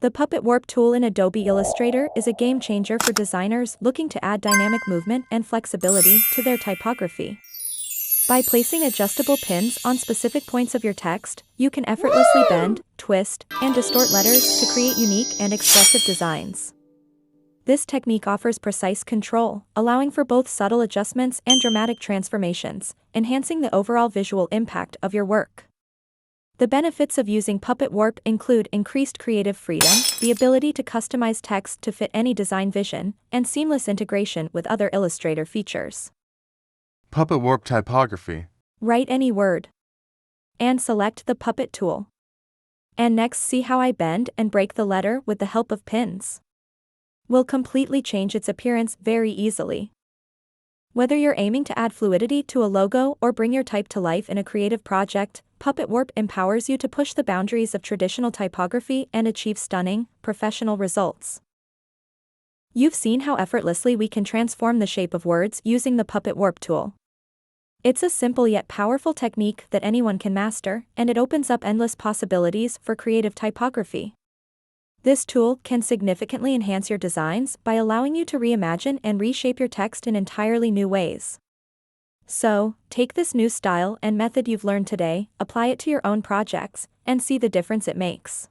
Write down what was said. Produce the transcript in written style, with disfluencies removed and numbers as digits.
The Puppet Warp tool in Adobe Illustrator is a game changer for designers looking to add dynamic movement and flexibility to their typography. By placing adjustable pins on specific points of your text, you can effortlessly bend, twist, and distort letters to create unique and expressive designs. This technique offers precise control, allowing for both subtle adjustments and dramatic transformations, enhancing the overall visual impact of your work. The benefits of using Puppet Warp include increased creative freedom, the ability to customize text to fit any design vision, and seamless integration with other Illustrator features. Puppet Warp Typography. Write any word. And select the Puppet tool. And next, see how I bend and break the letter with the help of pins. Will completely change its appearance very easily. Whether you're aiming to add fluidity to a logo or bring your type to life in a creative project, Puppet Warp empowers you to push the boundaries of traditional typography and achieve stunning, professional results. You've seen how effortlessly we can transform the shape of words using the Puppet Warp tool. It's a simple yet powerful technique that anyone can master, and it opens up endless possibilities for creative typography. This tool can significantly enhance your designs by allowing you to reimagine and reshape your text in entirely new ways. So, take this new style and method you've learned today, apply it to your own projects, and see the difference it makes.